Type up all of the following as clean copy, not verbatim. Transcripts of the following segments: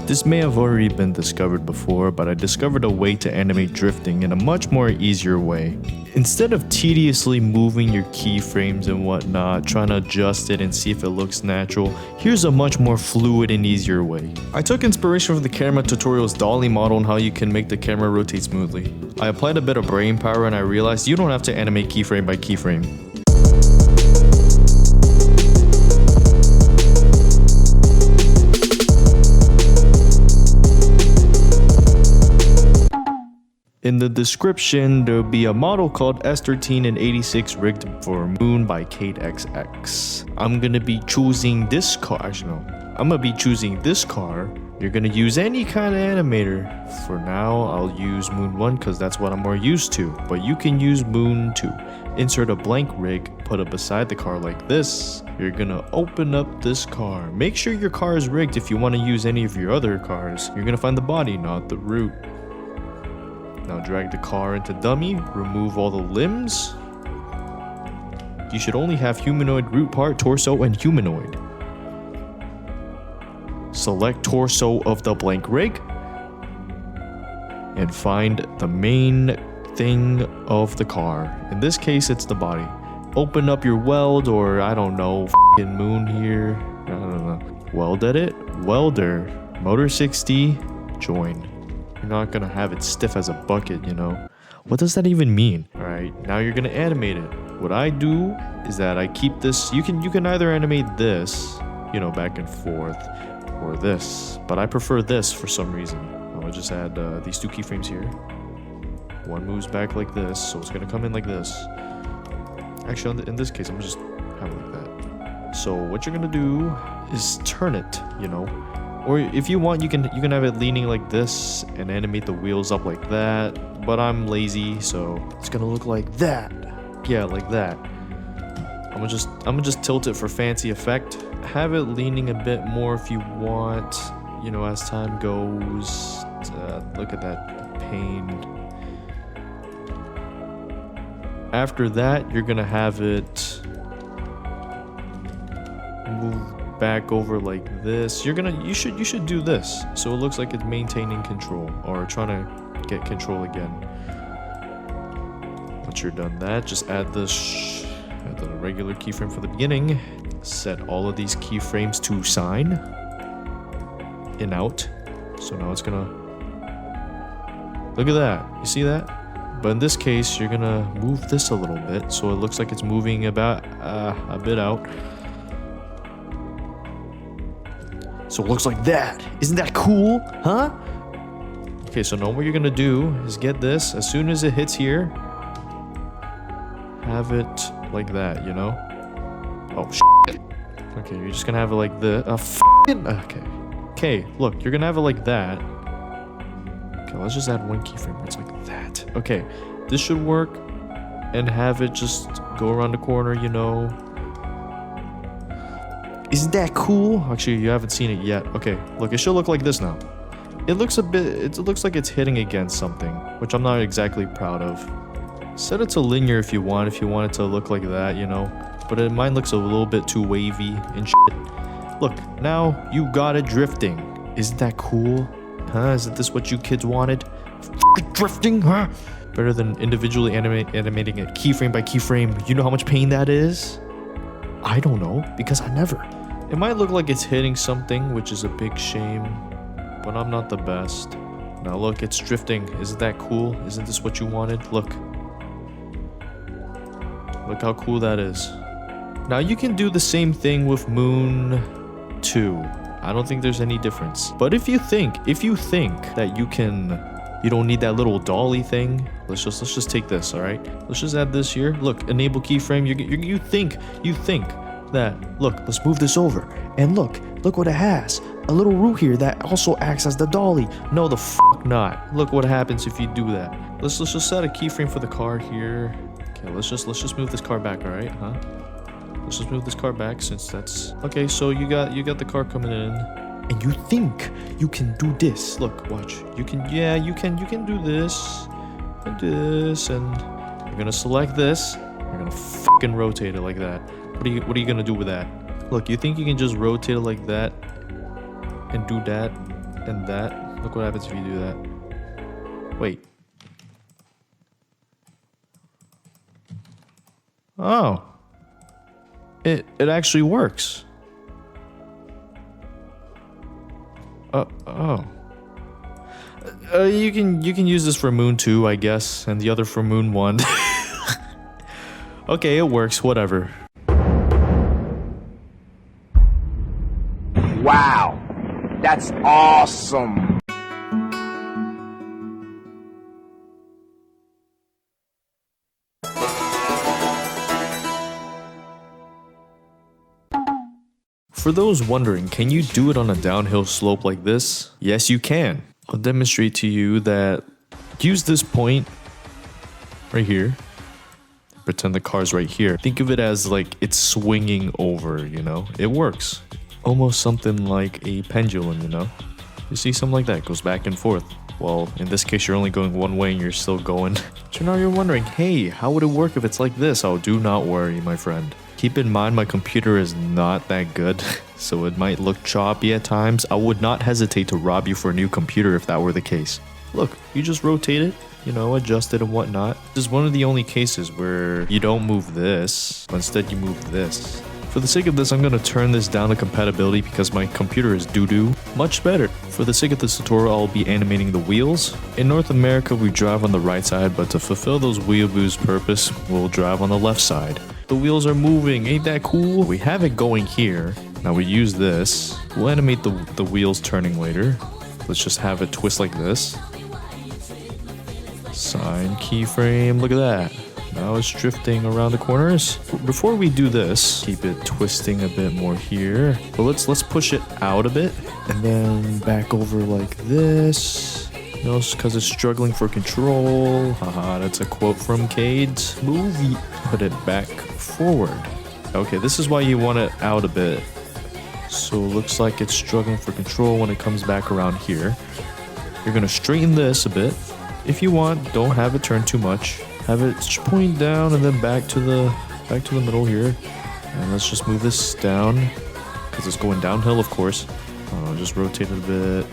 This may have already been discovered before, but I discovered a way to animate drifting in a much more easier way. Instead of tediously moving your keyframes and whatnot, trying to adjust it and see if it looks natural, here's a much more fluid and easier way. I took inspiration from the camera tutorial's dolly model on how you can make the camera rotate smoothly. I applied a bit of brain power and I realized you don't have to animate keyframe by keyframe. In the description, there'll be a model called S13 and 86 rigged for Moon by Kate XX. I'm gonna be choosing this car. Actually, no. I'm gonna be choosing this car. You're gonna use any kind of animator. For now, I'll use Moon 1 because that's what I'm more used to. But you can use Moon 2. Insert a blank rig, put it beside the car like this. You're gonna open up this car. Make sure your car is rigged if you want to use any of your other cars. You're gonna find the body, not the root. Now drag the car into dummy, remove all the limbs. You should only have humanoid root part, torso, and humanoid. Select torso of the blank rig. And find the main thing of the car. In this case, it's the body. Open up your weld or, I don't know, f***ing moon here. I don't know. Weld edit, welder, motor 60, join. You're not gonna have it stiff as a bucket, you know. What does that even mean? Alright, now you're gonna animate it. What I do is that I keep this. You can either animate this, you know, back and forth, or this. But I prefer this for some reason. I'll just add these two keyframes here. One moves back like this, so it's gonna come in like this. Actually, in this case, I'm gonna just have it like that. So what you're gonna do is turn it, you know. Or if you want, you can have it leaning like this and animate the wheels up like that. But I'm lazy, so it's gonna look like that. Yeah, like that. I'm gonna just tilt it for fancy effect. Have it leaning a bit more if you want. You know, as time goes. Look at that pain. After that, you're gonna have it move back over like this. You should do this so it looks like it's maintaining control or trying to get control again. Once you're done that, just add the regular keyframe for the beginning. Set all of these keyframes to sign in out. So now it's gonna look at that. You see that? But in this case, you're gonna move this a little bit so it looks like it's moving about a bit out. So it looks like that. Isn't that cool? Huh? Okay, so now what you're gonna do is get this. As soon as it hits here, have it like that, you know? Oh, shit. Okay, you're just gonna have it like this. Okay. Okay, look, you're gonna have it like that. Okay, let's just add one keyframe where it's like that. Okay, this should work. And have it just go around the corner, you know? Isn't that cool? Actually, you haven't seen it yet. Okay, look, it should look like this now. It looks like it's hitting against something, which I'm not exactly proud of. Set it to linear if you want it to look like that, you know. But mine looks a little bit too wavy and shit. Look, now you got it drifting. Isn't that cool? Huh? Isn't this what you kids wanted? Drifting, huh? Better than individually animating it keyframe by keyframe. You know how much pain that is? I don't know, because I never. It might look like it's hitting something, which is a big shame, but I'm not the best. Now look, it's drifting. Isn't that cool? Isn't this what you wanted? Look. Look how cool that is. Now you can do the same thing with Moon 2. I don't think there's any difference. But if you think that you don't need that little dolly thing, let's just take this, all right? Let's just add this here. Look, enable keyframe. You think that, look, let's move this over. And look what it has. A little root here that also acts as the dolly. No, the fuck not. Look what happens if you do that. Let's just set a keyframe for the car here. Okay, let's just move this car back, all right? Huh? Let's just move this car back since that's okay. So you got the car coming in, and you think you can do this. Look, watch. You can do this, and this, and you're gonna select this. You're gonna fucking rotate it like that. What are you gonna do with that? Look, you think you can just rotate it like that and do that? and that. Look what happens if you do that. Wait. Oh. It actually works. Oh. You can use this for Moon 2, I guess, and the other for Moon 1. Okay, it works, whatever. Wow, that's awesome. For those wondering, can you do it on a downhill slope like this? Yes, you can. I'll demonstrate to you that. Use this point right here. Pretend the car's right here. Think of it as like it's swinging over, you know? It works. Almost something like a pendulum, you know? You see something like that, it goes back and forth. Well, in this case, you're only going one way and you're still going. So now you're wondering, hey, how would it work if it's like this? Oh, do not worry, my friend. Keep in mind, my computer is not that good, so it might look choppy at times. I would not hesitate to rob you for a new computer if that were the case. Look, you just rotate it, you know, adjust it and whatnot. This is one of the only cases where you don't move this, but instead you move this. For the sake of this, I'm going to turn this down to compatibility because my computer is doo-doo. Much better. For the sake of this tutorial, I'll be animating the wheels. In North America, we drive on the right side, but to fulfill those weeaboo's purpose, we'll drive on the left side. The wheels are moving, ain't that cool? We have it going here. Now we use this. We'll animate the wheels turning later. Let's just have it twist like this. Sine keyframe, look at that. Now it's drifting around the corners. Before we do this, keep it twisting a bit more here. But let's push it out a bit and then back over like this. You know, because it's struggling for control. Haha, that's a quote from Cade's movie. Put it back forward. Okay, this is why you want it out a bit. So it looks like it's struggling for control when it comes back around here. You're gonna straighten this a bit. If you want, don't have it turn too much. Have it point down and then back to the middle here. And let's just move this down because it's going downhill, of course. Just rotate it a bit.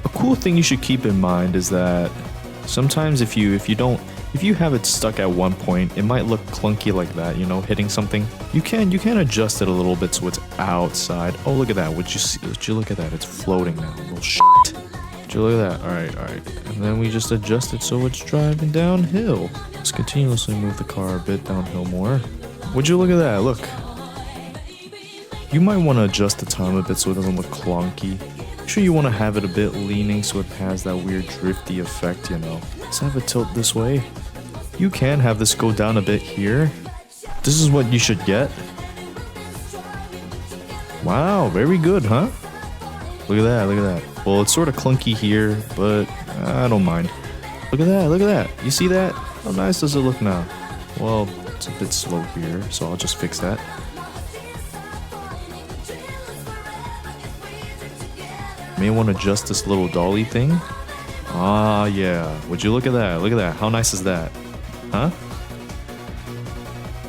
A cool thing you should keep in mind is that sometimes if you have it stuck at one point, it might look clunky like that, you know, hitting something. You can adjust it a little bit so it's outside. Oh, look at that. Would you look at that? It's floating now. Little shit. Would you look at that? Alright. And then we just adjust it so it's driving downhill. Let's continuously move the car a bit downhill more. Would you look at that? Look. You might want to adjust the time a bit so it doesn't look clunky. Make sure you want to have it a bit leaning so it has that weird drifty effect, you know. Let's have it tilt this way. You can have this go down a bit here. This is what you should get. Wow, very good, huh? Look at that. Well, it's sort of clunky here, but I don't mind. Look at that. You see that? How nice does it look now? Well, it's a bit slow here, so I'll just fix that. May want to adjust this little dolly thing. Ah, yeah. Would you look at that? How nice is that? Huh?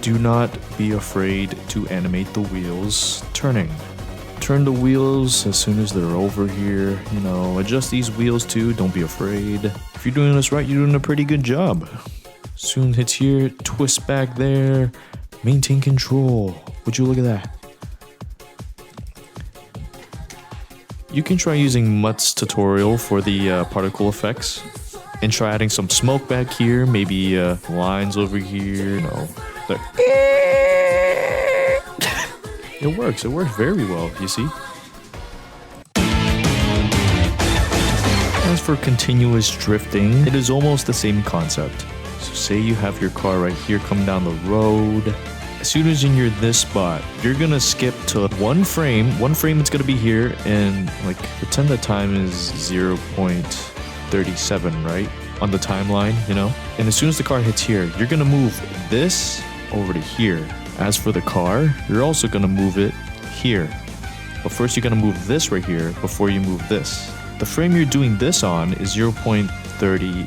Do not be afraid to animate the wheels turning. Turn the wheels as soon as they're over here. You know, adjust these wheels too. Don't be afraid. If you're doing this right, you're doing a pretty good job. Soon hits here, twist back there. Maintain control. Would you look at that? You can try using Mutt's tutorial for the particle effects. And try adding some smoke back here. Maybe lines over here. You know, It works very well, you see. As for continuous drifting, it is almost the same concept. So say you have your car right here come down the road. As soon as you're this spot, you're gonna skip to one frame. It's gonna be here, and like pretend the time is 0.37, right? On the timeline, you know? And as soon as the car hits here, you're gonna move this over to here. As for the car, you're also gonna move it here. But first you're gonna move this right here before you move this. The frame you're doing this on is 0.38.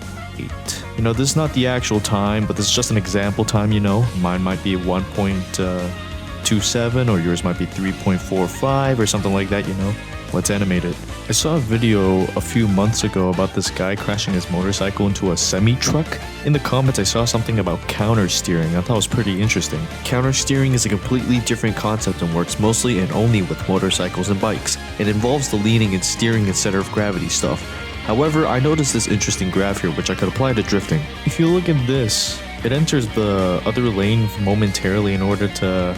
You know, this is not the actual time, but this is just an example time, you know. Mine might be 1.27 or yours might be 3.45 or something like that, you know. Let's animate it. I saw a video a few months ago about this guy crashing his motorcycle into a semi-truck. In the comments, I saw something about counter steering. I thought it was pretty interesting. Counter steering is a completely different concept and works mostly and only with motorcycles and bikes. It involves the leaning and steering and center of gravity stuff. However, I noticed this interesting graph here which I could apply to drifting. If you look at this, it enters the other lane momentarily in order to,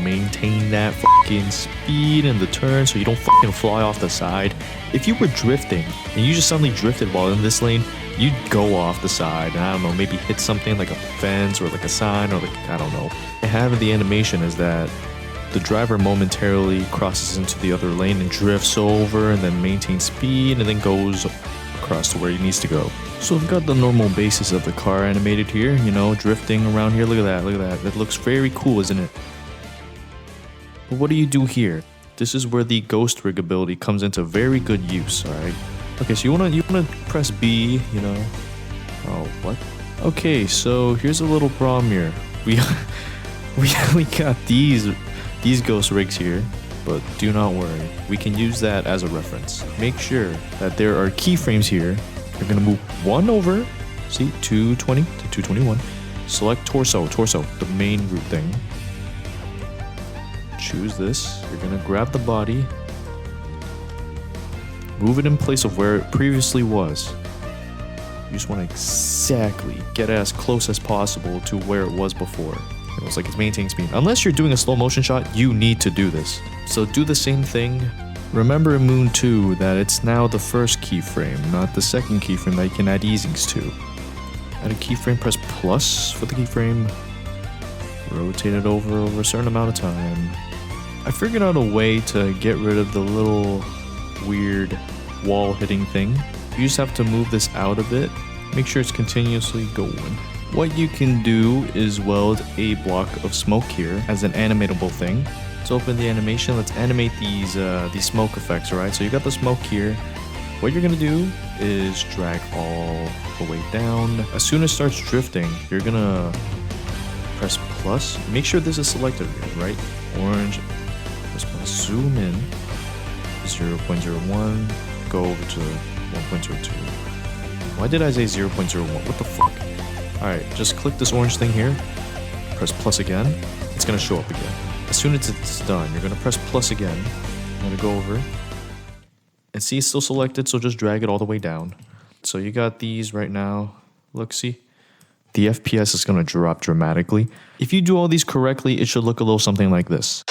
maintain that fucking speed in the turn so you don't fucking fly off the side. If you were drifting and you just suddenly drifted while in this lane, you'd go off the side and I don't know, maybe hit something like a fence or like a sign or like, I don't know. And having the animation is that the driver momentarily crosses into the other lane and drifts over and then maintains speed and then goes across to where he needs to go. So I've got the normal basis of the car animated here, drifting around here. Look at that. That looks very cool, isn't it? But what do you do here? This is where the ghost rig ability comes into very good use, alright? Okay, so you wanna press B, Oh, what? Okay, so here's a little problem here. We got these ghost rigs here, but do not worry. We can use that as a reference. Make sure that there are keyframes here. You're gonna move one over, see, 220 to 221. Select torso, the main root thing. Choose this. You're gonna grab the body, move it in place of where it previously was. You just want to exactly get as close as possible to where it was before. It was like it's maintaining speed. Unless you're doing a slow motion shot, you need to do this. So do the same thing. Remember in Moon 2 that it's now the first keyframe, not the second keyframe that you can add easings to. Add a keyframe, press plus for the keyframe. Rotate it over a certain amount of time. I figured out a way to get rid of the little weird wall hitting thing. You just have to move this out of it. Make sure it's continuously going. What you can do is weld a block of smoke here as an animatable thing. Let's open the animation. Let's animate these smoke effects, alright? So you got the smoke here. What you're gonna do is drag all the way down. As soon as it starts drifting, you're gonna press plus. Make sure this is selected here, right? Orange. Press plus. Zoom in. 0.01. Go over to 1.02. Why did I say 0.01? What the fuck? Alright, just click this orange thing here. Press plus again. It's gonna show up again. As soon as it's done, you're gonna press plus again. I'm gonna go over. And see, it's still selected, so just drag it all the way down. So you got these right now. Look, see? The FPS is gonna drop dramatically. If you do all these correctly, it should look a little something like this.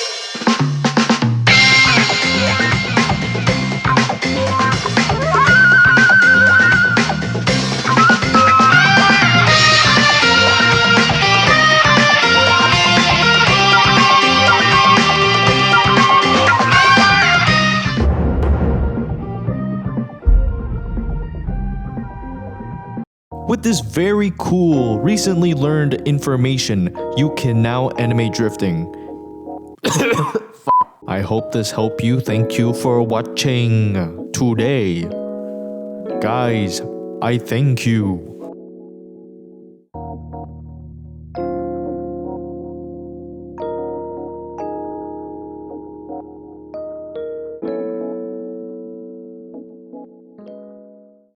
With this very cool, recently learned information, you can now animate drifting. I hope this helped you. Thank you for watching today. Guys, I thank you.